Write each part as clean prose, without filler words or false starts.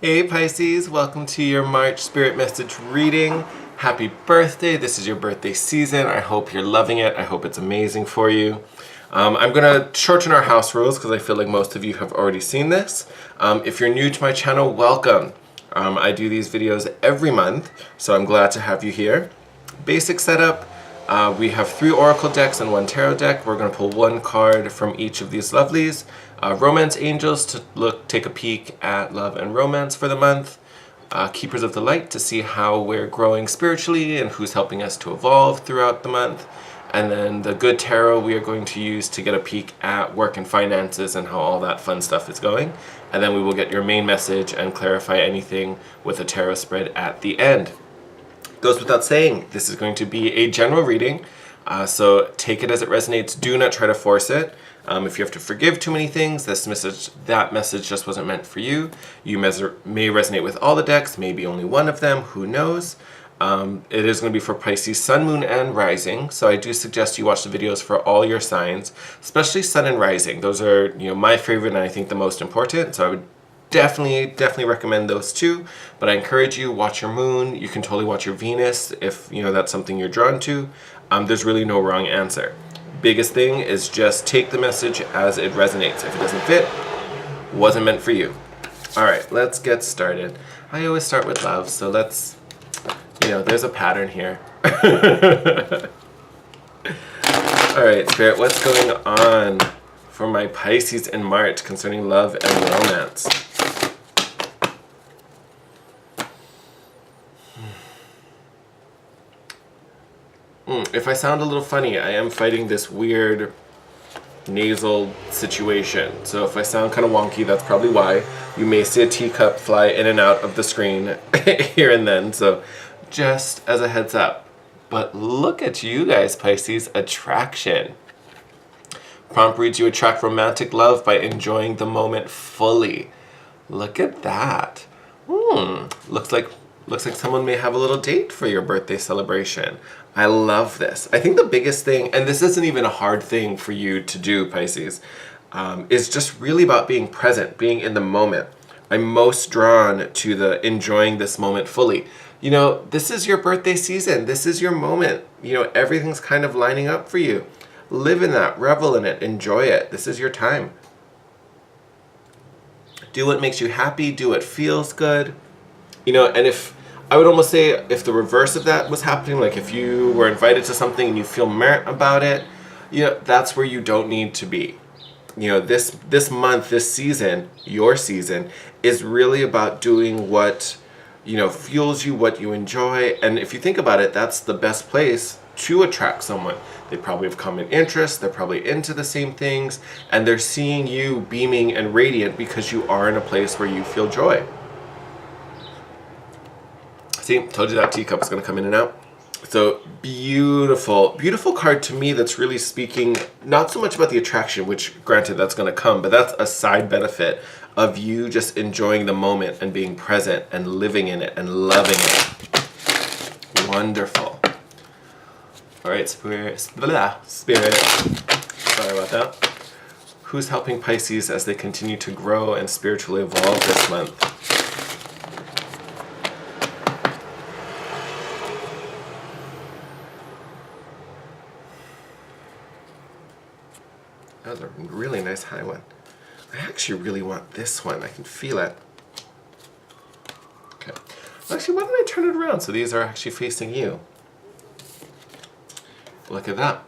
Hey Pisces, welcome to your March Spirit Message reading. Happy birthday. This is your birthday season. I hope you're loving it. I hope it's amazing for you. I'm going to shorten our house rules because I feel like most of you have already seen this. If you're new to my channel, welcome. I do these videos every month, so I'm glad to have you here. Basic setup. We have 3 oracle decks and 1 tarot deck. We're going to pull 1 card from each of these lovelies. Romance angels to take a peek at love and romance for the month. Keepers of the light to see how we're growing spiritually and who's helping us to evolve throughout the month. And then the good tarot we are going to use to get a peek at work and finances and how all that fun stuff is going. And then we will get your main message and clarify anything with a tarot spread at the end. Goes without saying, this is going to be a general reading, so take it as it resonates. Do not try to force it. If you have to forgive too many things, that message just wasn't meant for you. You may resonate with all the decks, maybe only one of them, who knows. It is going to be for Pisces Sun, Moon, and Rising, so I do suggest you watch the videos for all your signs, especially Sun and Rising. Those are my favorite and I think the most important, so I would definitely recommend those two. But I encourage you, watch your moon. You can totally watch your Venus if that's something you're drawn to. There's really no wrong answer. Biggest thing is just take the message as it resonates. If it doesn't fit, wasn't meant for you. All right, let's get started. I always start with love, so let's, there's a pattern here. All right, Spirit, what's going on for my Pisces in March concerning love and romance? If I sound a little funny, I am fighting this weird nasal situation. So if I sound kind of wonky, that's probably why. You may see a teacup fly in and out of the screen here and then. So just as a heads up. But look at you guys, Pisces. Attraction. Prompt reads, you attract romantic love by enjoying the moment fully. Look at that. Looks like someone may have a little date for your birthday celebration. I love this. I think the biggest thing, and this isn't even a hard thing for you to do, Pisces, is just really about being present, being in the moment. I'm most drawn to the enjoying this moment fully. This is your birthday season. This is your moment. Everything's kind of lining up for you. Live in that, revel in it, enjoy it. This is your time. Do what makes you happy, do what feels good. And if I would almost say if the reverse of that was happening, like if you were invited to something and you feel merit about it, that's where you don't need to be. This month, this season, your season, is really about doing what, fuels you, what you enjoy. And if you think about it, that's the best place to attract someone. They probably have common interests, they're probably into the same things, and they're seeing you beaming and radiant because you are in a place where you feel joy. See, told you that teacup is going to come in and out. So beautiful card to me that's really speaking not so much about the attraction, which granted that's going to come, but that's a side benefit of you just enjoying the moment and being present and living in it and loving it. Wonderful. All right, Spirit. Sorry about that. Who's helping Pisces as they continue to grow and spiritually evolve this month? That was a really nice high one. I actually really want this one. I can feel it. Okay. Actually, why don't I turn it around so these are actually facing you? Look at that.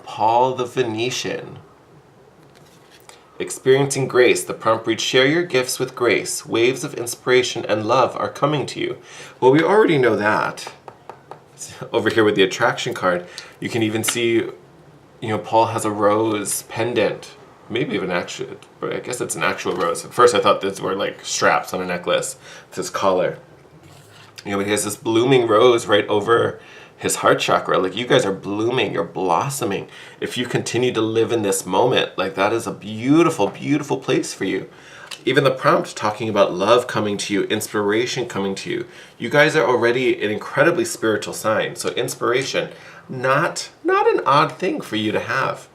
Paul the Venetian. Experiencing grace. The prompt reads, share your gifts with grace. Waves of inspiration and love are coming to you. Well, we already know that. Over here with the attraction card, you can even see Paul has a rose pendant. Maybe even actually, but I guess it's an actual rose. At first I thought these were like straps on a necklace with his collar. But he has this blooming rose right over his heart chakra. Like, you guys are blooming, you're blossoming. If you continue to live in this moment, like, that is a beautiful place for you. Even the prompt talking about love coming to you, inspiration coming to you. You guys are already an incredibly spiritual sign. So inspiration, not an odd thing for you to have.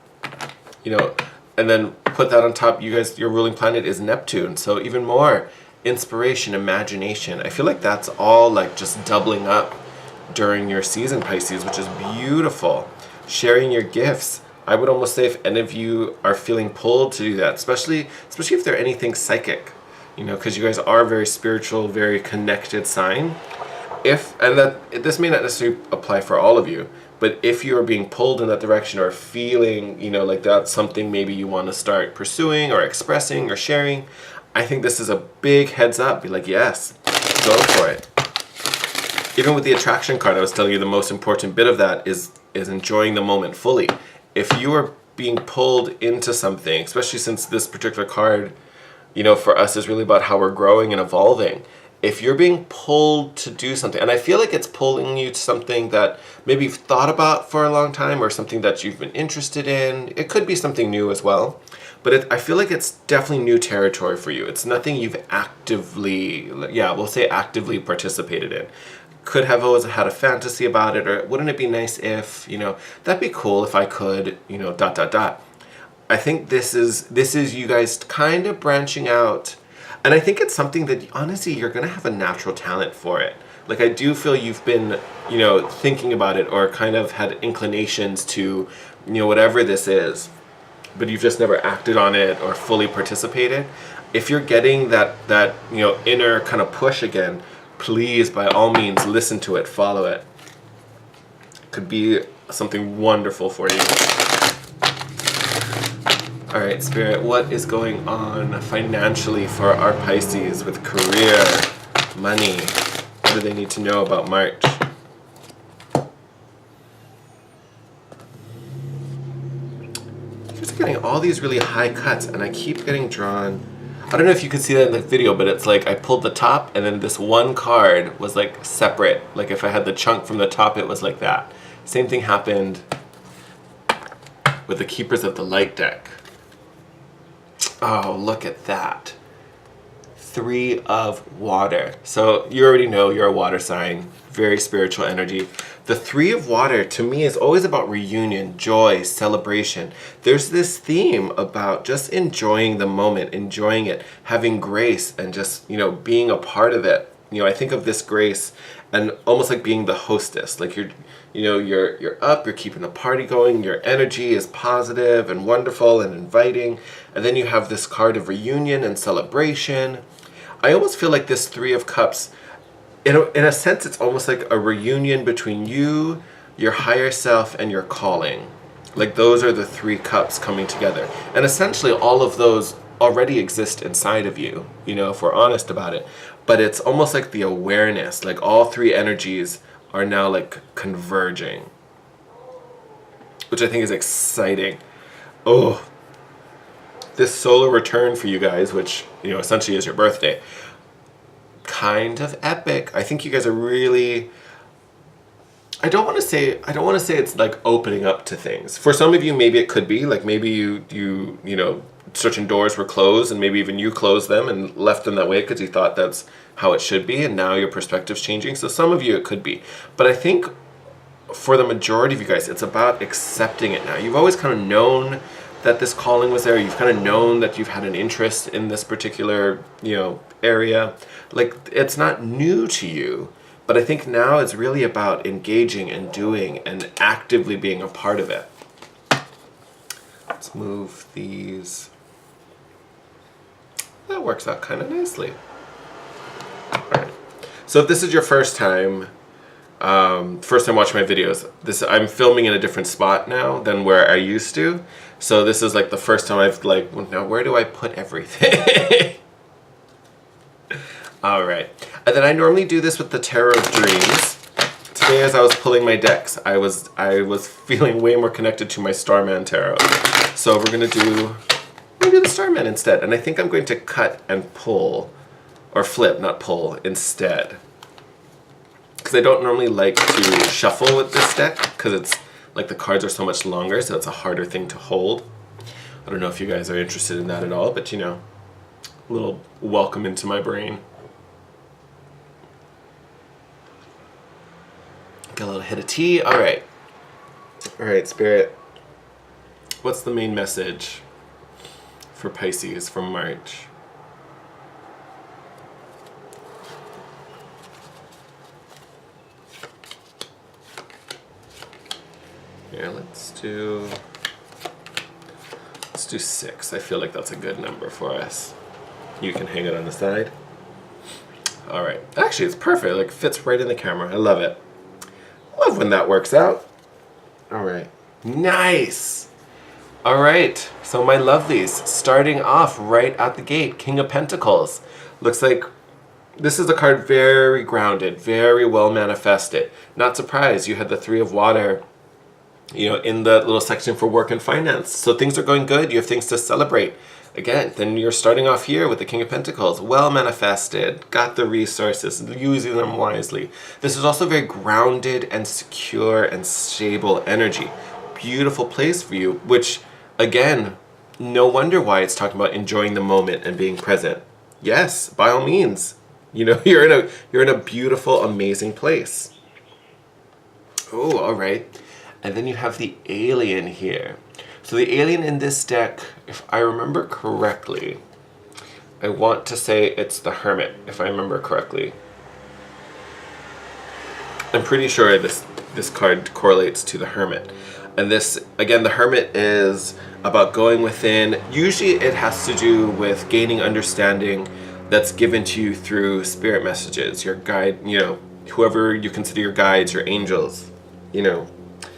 And then put that on top, you guys, your ruling planet is Neptune. So even more inspiration, imagination. I feel like that's all like just doubling up during your season, Pisces, which is beautiful. Sharing your gifts. I would almost say if any of you are feeling pulled to do that, especially if they're anything psychic, because you guys are very spiritual, very connected sign. And that this may not necessarily apply for all of you, but if you are being pulled in that direction or feeling, like that's something maybe you want to start pursuing or expressing or sharing, I think this is a big heads up. Be like, yes, go for it. Even with the attraction card, I was telling you the most important bit of that is enjoying the moment fully. If you are being pulled into something, especially since this particular card, for us is really about how we're growing and evolving. If you're being pulled to do something, and I feel like it's pulling you to something that maybe you've thought about for a long time or something that you've been interested in, it could be something new as well. But I feel like it's definitely new territory for you. It's nothing you've actively participated in. Could have always had a fantasy about it, or wouldn't it be nice if, that'd be cool if I could, ... I think this is you guys kind of branching out, and I think it's something that honestly you're gonna have a natural talent for it. Like I do feel you've been, thinking about it or kind of had inclinations to, whatever this is, but you've just never acted on it or fully participated. If you're getting that inner kind of push again, please, by all means, listen to it, follow it. Could be something wonderful for you. All right, Spirit, what is going on financially for our Pisces with career, money? What do they need to know about March? You're getting all these really high cuts, and I keep getting drawn. I don't know if you could see that in the video, but it's like I pulled the top and then this one card was like separate. Like if I had the chunk from the top, it was like that. Same thing happened with the Keepers of the Light deck. Oh, look at that. 3 of water. So you already know you're a water sign, very spiritual energy. The 3 of water to me is always about reunion, joy, celebration. There's this theme about just enjoying the moment, enjoying it, having grace, and just, being a part of it. I think of this grace and almost like being the hostess. Like you're up, you're keeping the party going, your energy is positive and wonderful and inviting. And then you have this card of reunion and celebration. I almost feel like this 3 of Cups, in a sense, it's almost like a reunion between you, your higher self, and your calling. Like those are the 3 cups coming together. And essentially all of those already exist inside of you, if we're honest about it. But it's almost like the awareness, like all 3 energies are now like converging, which I think is exciting. Oh, this solar return for you guys, which, essentially is your birthday. Kind of epic. I think you guys are really, I don't want to say it's like opening up to things. For some of you, maybe it could be like maybe you certain doors were closed and maybe even you closed them and left them that way because you thought that's how it should be, and now your perspective's changing. So some of you it could be, but I think for the majority of you guys, it's about accepting it now. You've always kind of known that this calling was there. You've kind of known that you've had an interest in this particular, area. Like it's not new to you, but I think now it's really about engaging and doing and actively being a part of it. Let's move these. That works out kind of nicely. All right. So if this is your first time watching my videos, I'm filming in a different spot now than where I used to. So this is like the first time I've like, well, now where do I put everything? All right. And then I normally do this with the Tarot of Dreams. Today, as I was pulling my decks, I was feeling way more connected to my Starman Tarot. So we're gonna do the Starman instead. And I think I'm going to cut and pull, or flip, not pull, instead. Because I don't normally like to shuffle with this deck, because it's like the cards are so much longer, so it's a harder thing to hold. I don't know if you guys are interested in that at all, but a little welcome into my brain. Get a little hit of tea. All right, Spirit. What's the main message for Pisces from March? Here, let's do 6. I feel like that's a good number for us. You can hang it on the side. All right. Actually, it's perfect. Like, fits right in the camera. I love it. Love when that works out. All right. Nice. All right. So my lovelies, starting off right at the gate, King of Pentacles. Looks like this is a card very grounded, very well manifested. Not surprised you had the 3 of Water, you know, in the little section for work and finance. So things are going good. You have things to celebrate. Again, then you're starting off here with the King of Pentacles. Well manifested, got the resources, using them wisely. This is also very grounded and secure and stable energy. Beautiful place for you, which, again, no wonder why it's talking about enjoying the moment and being present. Yes, by all means. You know, you're in a beautiful, amazing place. Oh, all right. And then you have the alien here. So the alien in this deck, if I remember correctly, I want to say it's the Hermit, if I remember correctly. I'm pretty sure this card correlates to the Hermit. And this, again, the Hermit is about going within. Usually it has to do with gaining understanding that's given to you through spirit messages, your guide, you know, whoever you consider your guides, your angels, you know.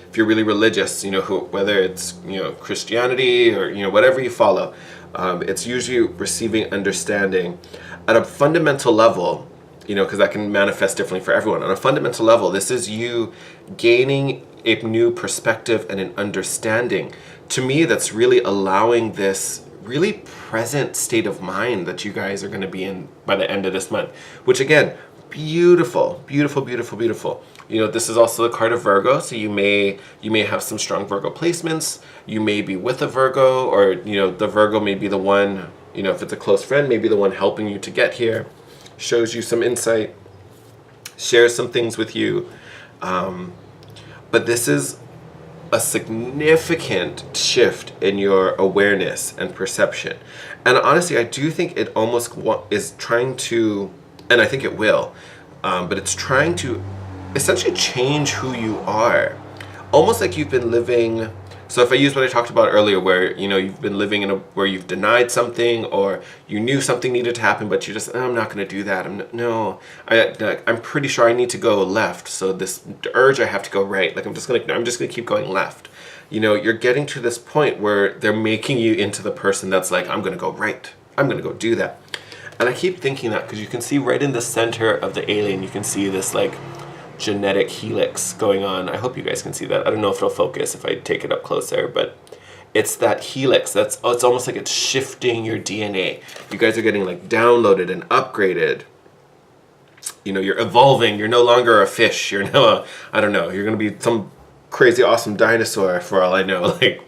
If you're really religious, you know, whether it's, you know, Christianity or, you know, whatever you follow, it's usually receiving understanding at a fundamental level, you know, because that can manifest differently for everyone. On a fundamental level, this is you gaining a new perspective and an understanding. To me, that's really allowing this really present state of mind that you guys are going to be in by the end of this month, which, again, beautiful, beautiful, beautiful, beautiful. You know, this is also the card of Virgo, so you may have some strong Virgo placements. You may be with a Virgo, or, you know, the Virgo may be the one, you know, if it's a close friend, maybe the one helping you to get here, shows you some insight, shares some things with you. But this is a significant shift in your awareness and perception. And honestly, I do think it almost is trying to, and I think it will, but it's trying to essentially change who you are. Almost like you've been living, so if I use what I talked about earlier, where, you know, you've been living in where you've denied something, or you knew something needed to happen, but you just, I'm not going to do that. I'm pretty sure I need to go left. So this urge, I have to go right. Like, I'm just going to keep going left. You know, you're getting to this point where they're making you into the person that's like, I'm going to go right. I'm going to go do that. And I keep thinking that because you can see right in the center of the alien, you can see this like genetic helix going on. I hope you guys can see that. I don't know if it'll focus if I take it up closer, but it's that helix. It's almost like it's shifting your DNA. You guys are getting like downloaded and upgraded. You know, you're evolving. You're no longer a fish. You're now I don't know, you're going to be some crazy awesome dinosaur for all I know. Like,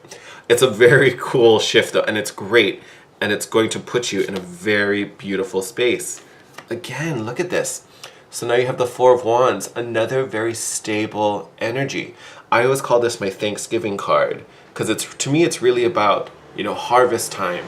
it's a very cool shift, and it's great, and it's going to put you in a very beautiful space. Again, look at this. So now you have the 4 of Wands, another very stable energy. I always call this my Thanksgiving card, because to me it's really about, you know, harvest time,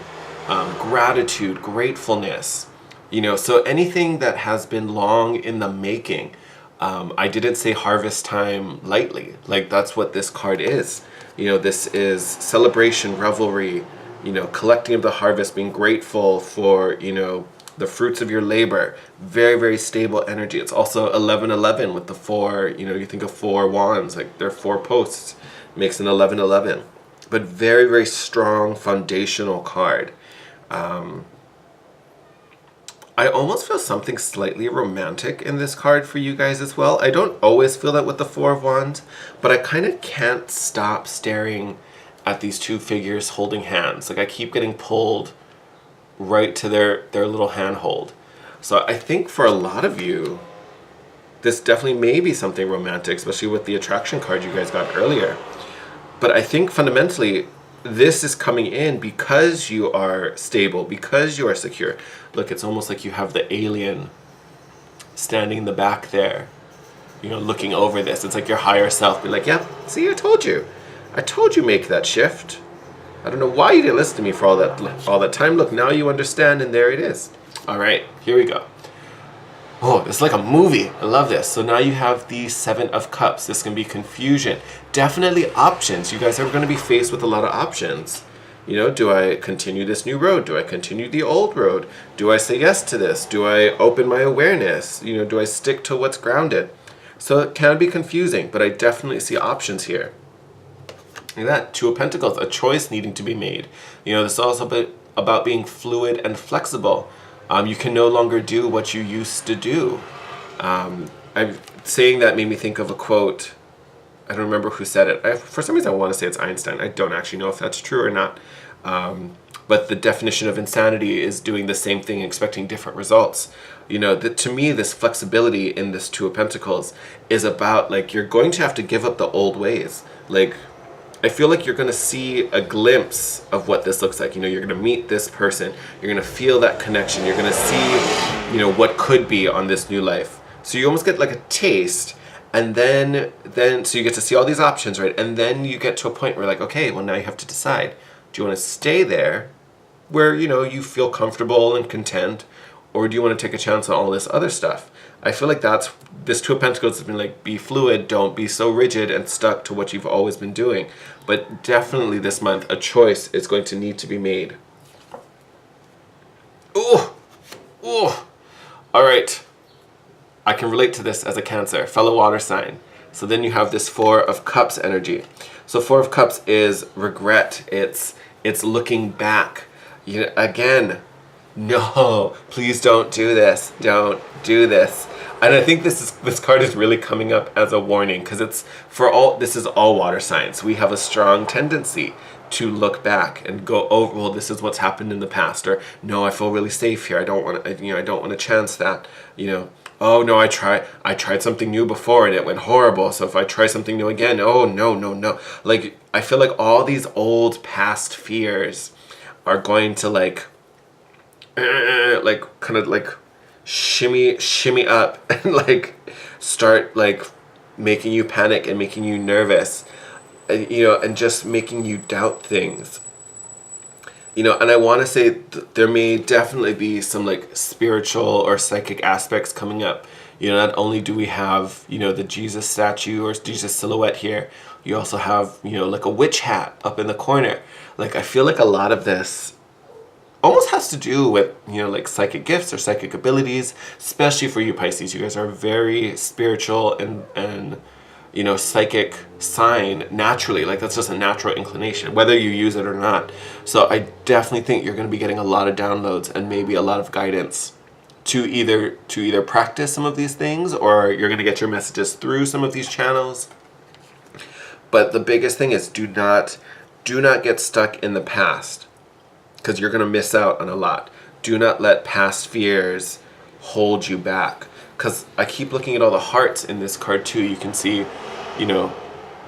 gratitude, gratefulness. You know, so anything that has been long in the making. I didn't say harvest time lightly. Like, that's what this card is. You know, this is celebration, revelry, you know, collecting of the harvest, being grateful for, you know, the fruits of your labor. Very, very stable energy. It's also 1111 with the 4, you know, you think of 4 wands, like there are 4 posts, makes an 1111. But very, very strong foundational card. I almost feel something slightly romantic in this card for you guys as well. I don't always feel that with the 4 of Wands, but I kind of can't stop staring at these 2 figures holding hands. Like, I keep getting pulled right to their little handhold. So I think for a lot of you, this definitely may be something romantic, especially with the attraction card you guys got earlier. But I think fundamentally, this is coming in because you are stable, because you are secure. Look, it's almost like you have the alien standing in the back there, you know, looking over this. It's like your higher self be like, yeah, see, I told you. I told you make that shift. I don't know why you didn't listen to me for all that time. Look, now you understand, and there it is. All right, here we go. Oh, it's like a movie. I love this. So now you have the Seven of Cups. This can be confusion. Definitely options. You guys are going to be faced with a lot of options. You know, do I continue this new road? Do I continue the old road? Do I say yes to this? Do I open my awareness? You know, do I stick to what's grounded? So it can be confusing, but I definitely see options here. Look at that, Two of Pentacles, a choice needing to be made. You know, this is also about being fluid and flexible. You can no longer do what you used to do. I'm saying that made me think of a quote. I don't remember who said it. For some reason, I want to say it's Einstein. I don't actually know if that's true or not. But the definition of insanity is doing the same thing, expecting different results. You know, to me, this flexibility in this Two of Pentacles is about, like, you're going to have to give up the old ways. Like, I feel like you're going to see a glimpse of what this looks like. You know, you're going to meet this person. You're going to feel that connection. You're going to see, you know, what could be on this new life. So you almost get like a taste, and then so you get to see all these options, right? And then you get to a point where, like, okay, well, now you have to decide. Do you want to stay there where, you know, you feel comfortable and content, or do you want to take a chance on all this other stuff? I feel like that's, this Two of Pentacles has been like, be fluid, don't be so rigid and stuck to what you've always been doing. But definitely this month, a choice is going to need to be made. Ooh, ooh. All right. I can relate to this as a Cancer, fellow water sign. So then you have this Four of Cups energy. So Four of Cups is regret. It's looking back. You know, again, no, please don't do this. Don't do this. And I think this card is really coming up as a warning, because it's this is all water signs. We have a strong tendency to look back and go, oh, well, this is what's happened in the past, or no, I feel really safe here. I don't want to chance that. You know, oh no, I tried something new before and it went horrible. So if I try something new again, oh no. Like, I feel like all these old past fears are going to like kind of like shimmy up and like start like making you panic and making you nervous, you know, and just making you doubt things. You know, and I want to say there may definitely be some like spiritual or psychic aspects coming up. You know, not only do we have, you know, the Jesus statue or Jesus silhouette here, you also have, you know, like a witch hat up in the corner. Like, I feel like a lot of this almost has to do with, you know, like psychic gifts or psychic abilities, especially for you Pisces. You guys are very spiritual and you know, psychic sign naturally. Like, that's just a natural inclination, whether you use it or not. So I definitely think you're going to be getting a lot of downloads and maybe a lot of guidance to either practice some of these things, or you're going to get your messages through some of these channels. But the biggest thing is do not get stuck in the past, because you're going to miss out on a lot. Do not let past fears hold you back. Because I keep looking at all the hearts in this card too. You can see, you know,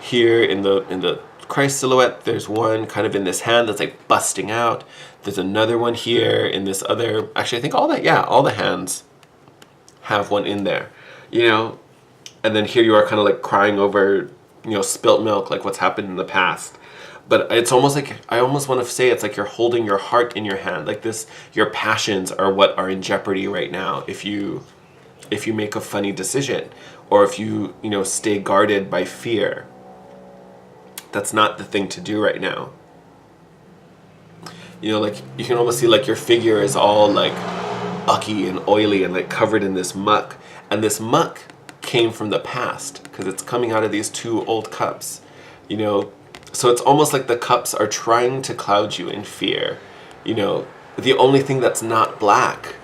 here in the Christ silhouette, there's one kind of in this hand that's like busting out. There's another one here in this other, actually I think all the hands have one in there, you know. And then here you are kind of like crying over, you know, spilt milk, like what's happened in the past. But it's almost like, I almost want to say it's like you're holding your heart in your hand. Like this, your passions are what are in jeopardy right now if you make a funny decision, or if you know, stay guarded by fear. That's not the thing to do right now. You know, like, you can almost see like your figure is all like ucky and oily and like covered in this muck. And this muck came from the past, because it's coming out of these two old cups, you know. So it's almost like the cups are trying to cloud you in fear. You know, the only thing that's not black,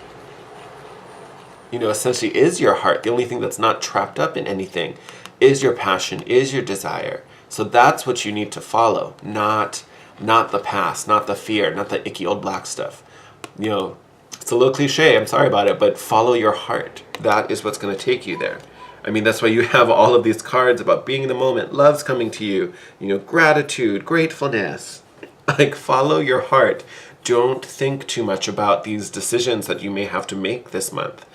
you know, essentially is your heart. The only thing that's not trapped up in anything is your passion, is your desire. So that's what you need to follow, not the past, not the fear, not the icky old black stuff. You know, it's a little cliche, I'm sorry about it, but follow your heart. That is what's going to take you there. I mean, that's why you have all of these cards about being in the moment, love's coming to you, you know, gratitude, gratefulness. Like, follow your heart. Don't think too much about these decisions that you may have to make this month.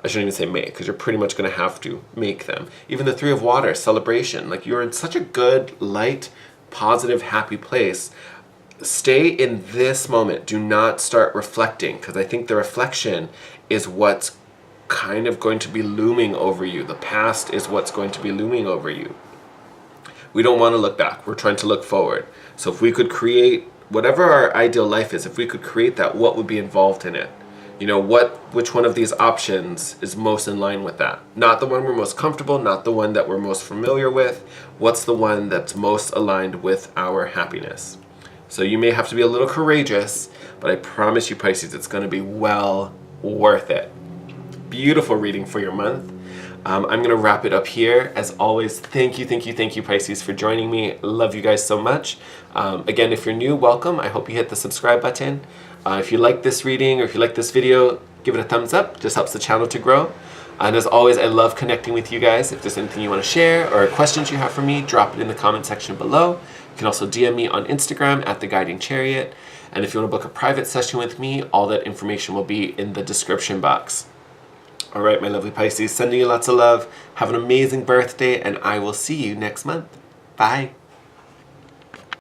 I shouldn't even say make, because you're pretty much going to have to make them. Even the Three of Water, celebration. Like, you're in such a good, light, positive, happy place. Stay in this moment. Do not start reflecting, because I think the reflection is what's kind of going to be looming over you. The past is what's going to be looming over you. We don't want to look back. We're trying to look forward. So if we could create whatever our ideal life is, if we could create that, what would be involved in it? You know, which one of these options is most in line with that? Not the one we're most comfortable, not the one that we're most familiar with. What's the one that's most aligned with our happiness? So you may have to be a little courageous, but I promise you, Pisces, it's going to be well worth it. Beautiful reading for your month. I'm going to wrap it up here. As always, thank you, Pisces, for joining me. Love you guys so much. Again, if you're new, welcome. I hope you hit the subscribe button. If you like this reading or if you like this video, give it a thumbs up. Just helps the channel to grow. And as always, I love connecting with you guys. If there's anything you want to share or questions you have for me, drop it in the comment section below. You can also DM me on Instagram at The Guiding Chariot. And if you want to book a private session with me, all that information will be in the description box. All right, my lovely Pisces, sending you lots of love. Have an amazing birthday, and I will see you next month. Bye.